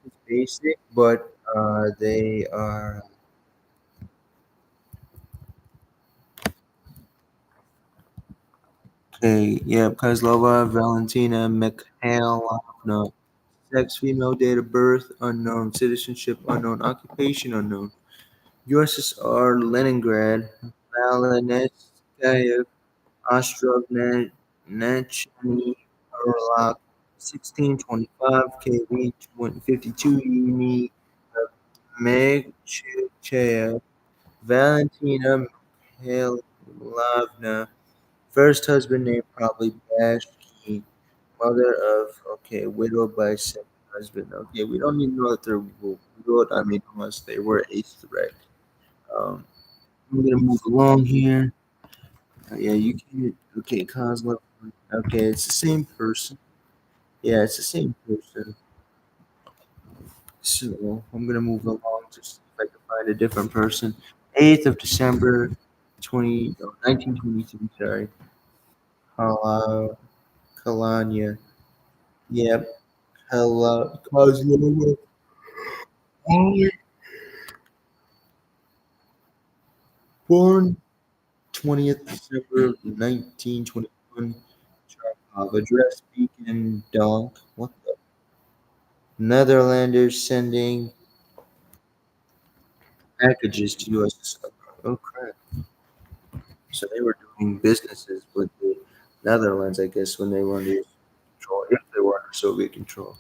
is basic, but they are. Okay, yep, Kozlova Valentina Mikhailovna. Sex, female, date of birth, unknown. Citizenship, unknown. Occupation, unknown. USSR, Leningrad. Valenskaya, Ostrov, Nachny, Orlok. 1625, KV, 52, Uni, Megchaya. Valentina Mikhailovna. First husband name probably Bashki. Mother of, okay, widowed by second husband. Okay, we don't even know that they're widowed. I mean, unless they were a threat. Um, I'm gonna move along here. Yeah, you can. Okay, Cosmo. Okay, it's the same person. Yeah, it's the same person. So I'm gonna move along to see if I can find a different person. 8th of December, 1923. Sorry, Kala, Kalanya. Yep, Kala, Kozlova. Born 20th December 1921. Charkov. Address Beacon Donk. What the? Netherlanders sending packages to USSR. Oh crap. So they were doing businesses with the Netherlands, I guess, when they were under control, if they were under Soviet control.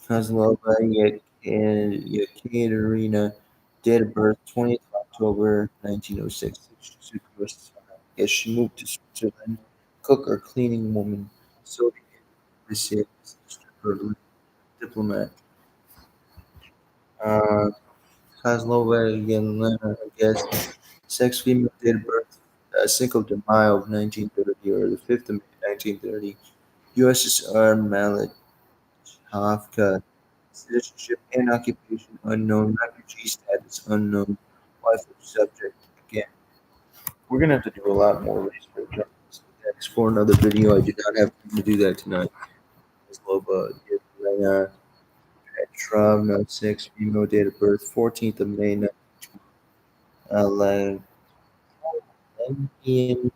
Kozlova Yekaterina, date of birth 20th of October 1906. Yes, she moved to Switzerland. Cook or cleaning woman. Soviet embassy, diplomat. Uh, Kozlova Yelena, I guess. Sex, female, date of birth, 5th de Mayo of 1930 or the 5th of May 1930. USSR Malachavka. Citizenship and occupation unknown. Refugee status unknown. Wife of subject. Again, we're going to have to do a lot more research on this next for another video. I do not have time to do that tonight. Kozlova Yelena Petrovna, 6, female, date of birth, 14th of May 1920. Indian,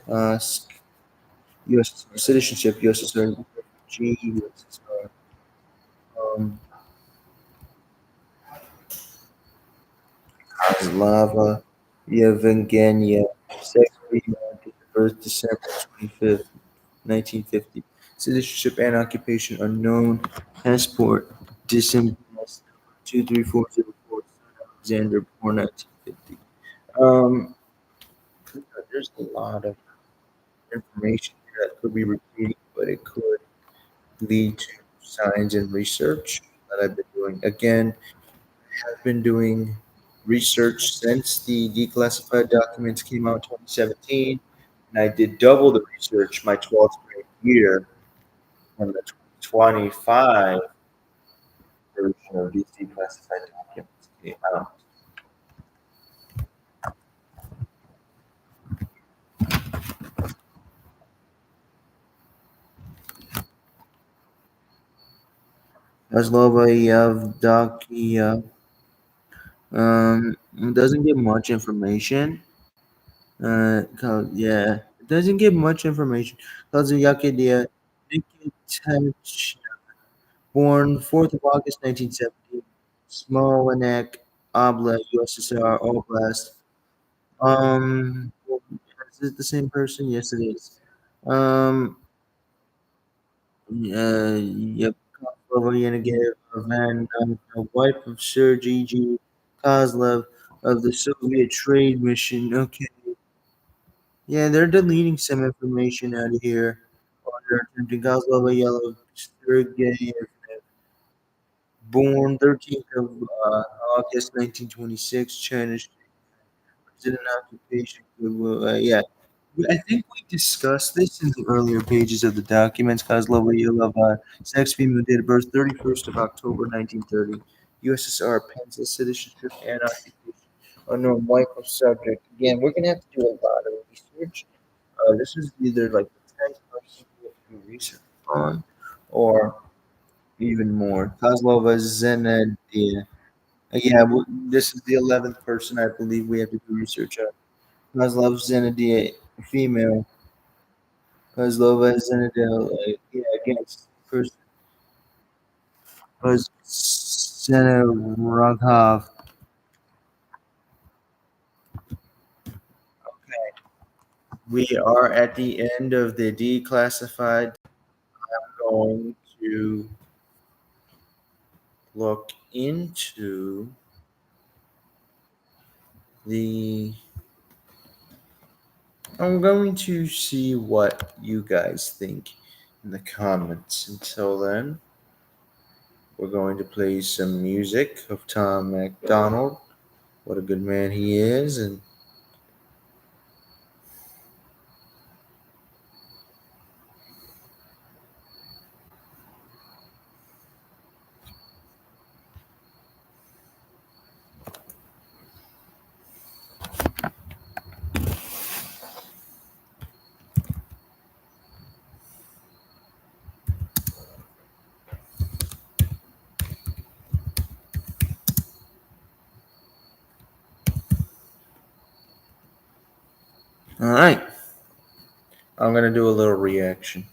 uh, U.S. citizenship, USSR, refugee, USSR, um, Lava, Yevgenia, sex, female, date of birth, December 25th, 1950. Citizenship and occupation unknown. Passport, disembodied. 23404, Alexander, born 1950. Um, there's a lot of information here that could be repeating, but it could lead to science and research that I've been doing. Again, I've been doing research since the declassified documents came out in 2017, and I did double the research my 12th grade year when the 2025 version of these declassified documents came out. Maslova Yevdokia it doesn't give much information. Yeah, it doesn't give much information. Kazuyakidia Nikitich, born 4th of August 1970, Smolenek Obla, USSR Oblast. Is it the same person? Yes, it is. Um, yep, Kozlov Van, the wife of Sir G.G. Kozlov of the Soviet Trade Mission. Okay, yeah, they're deleting some information out of here. Or they're attempting Kozlov Yellow Sergei, born 13th of August 1926, China, resident occupation. Yeah, I think we discussed this in the earlier pages of the documents. Kozlova Yelova, sex, female, date of birth, 31st of October 1930. USSR, pencil, citizenship, and occupation. Unknown wife of subject. Again, we're going to have to do a lot of research. This is either like the 10th person we have to do research on, or even more. Kozlova Zenadia. Yeah, this is the 11th person I believe we have to do research on. Kozlov Zenadia, female. Kozlova Zenadil, yeah, against first was Senarogov. We are at the end of the declassified. I'm going to look into the. I'm going to see what you guys think in the comments. Until then, we're going to play some music of Tom MacDonald. What a good man he is, and all right. I'm gonna do a little reaction.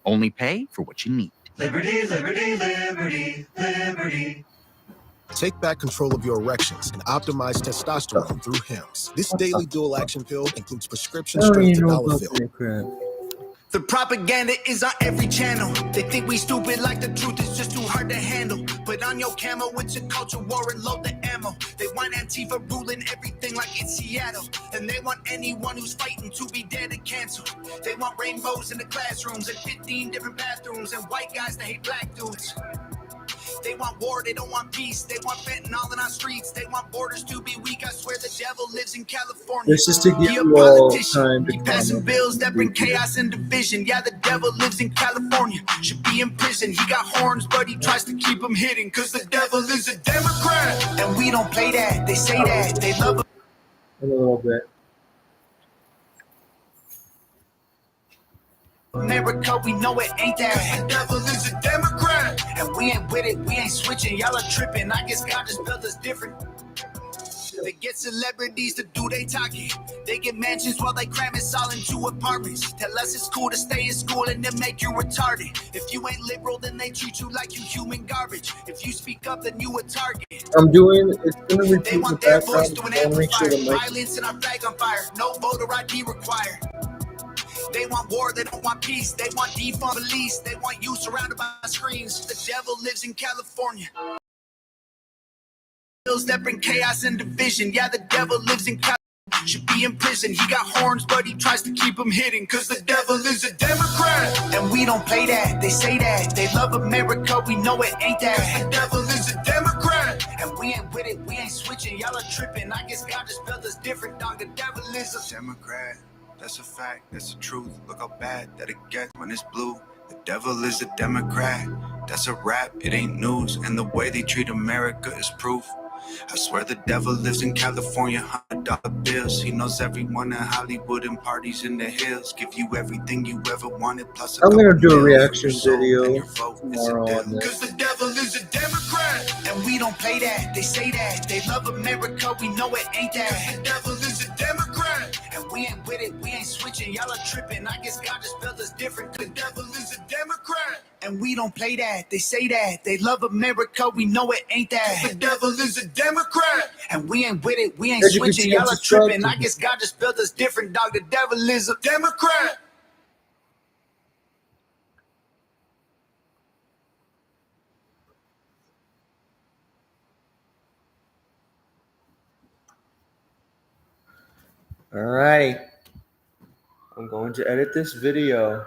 Only pay for what you need.
Liberty, liberty, liberty, liberty. Take back control of your erections and optimize testosterone through HIMS. This daily dual action pill includes prescription
I don't
strength
even know about
tadalafil.
that crap.
The propaganda is on every channel. They think we stupid like the truth is just too hard to handle. Put on your camo, it's a culture war and load the ammo. They want Antifa ruling everything like it's Seattle. And they want anyone who's fighting to be dead and canceled. They want rainbows in the classrooms and 15 different bathrooms and white guys that hate black dudes. They want war, they don't want peace. They want fentanyl in our streets. They want borders to be weak. I swear the devil lives in California.
This is to give
He a
you all
politician.
time to
He passing
comment.
bills that bring chaos and division. Yeah, the devil lives in California. Should be in prison. He got horns, but he tries to keep them hidden. Cause the devil is a Democrat. And we don't play that. They say that. They love
A little bit.
America, we know it ain't that. The devil is a Democrat. And we ain't with it, we ain't switching. Y'all are tripping. I guess God just built us different. They get celebrities to do they talking. They get mansions while they cram us all into apartments. Tell us it's cool to stay in school and then make you retarded. If you ain't liberal, then they treat you like you human garbage. If you speak up, then you a target.
It's gonna
They
repeat the
want their voice
background.
to an
I wanna make sure
amplifier.
the mic.
Violence and our flag on fire. No voter ID required. They want war, they don't want peace. They want defund police. They want you surrounded by screens. The devil lives in California. That bring chaos and division. Yeah, the devil lives in California. Should be in prison. He got horns, but he tries to keep them hidden. Cause the devil is a Democrat. And we don't play that. They say that. They love America. We know it ain't that. Cause the devil is a Democrat. And we ain't with it. We ain't switching. Y'all are tripping. I guess God just built us different. Dog, the devil is a Democrat. That's a fact. That's the truth. Look how bad that it gets when it's blue. The devil is a Democrat. That's a rap. It ain't news. And the way they treat America is proof. I swear the devil lives in California, $100 bills. He knows everyone in Hollywood and parties in the hills. Give you everything you ever wanted, plus
I'm gonna do a
$2 million for
reaction
your soul,
video
and your vote is a
tomorrow
deal.
on this.
Cause the devil is a Democrat. And we don't play that, they say that. They love America, we know it ain't that. Cause the devil is a Democrat. And we ain't with it, we ain't switching. Y'all are tripping, I guess God just built us different. The devil is a Democrat. And we don't play that, they say that. They love America, we know it ain't that. The devil is a Democrat. And we ain't with it, we ain't
As you can
switching.
see,
Y'all
I'm
are tripping,
subscribed
I guess God just built us different, dog. The devil is a Democrat.
Alrighty, I'm going to edit this video.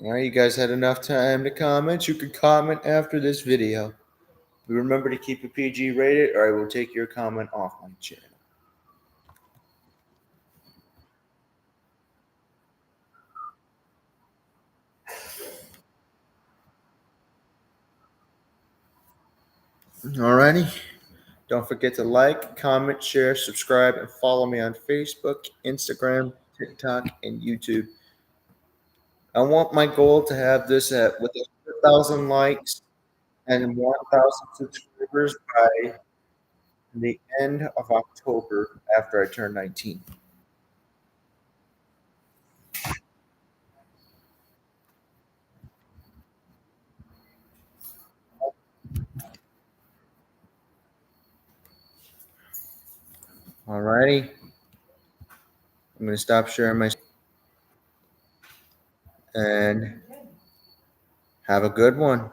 All right, you guys had enough time to comment. You can comment after this video. Remember to keep it PG rated, or I will take your comment off my channel. Alrighty. Don't forget to like, comment, share, subscribe, and follow me on Facebook, Instagram, TikTok, and YouTube. I want my goal to have this at with 1,000 likes and 1,000 subscribers by the end of October after I turn 19. Alrighty. I'm going to stop sharing my and have a good one.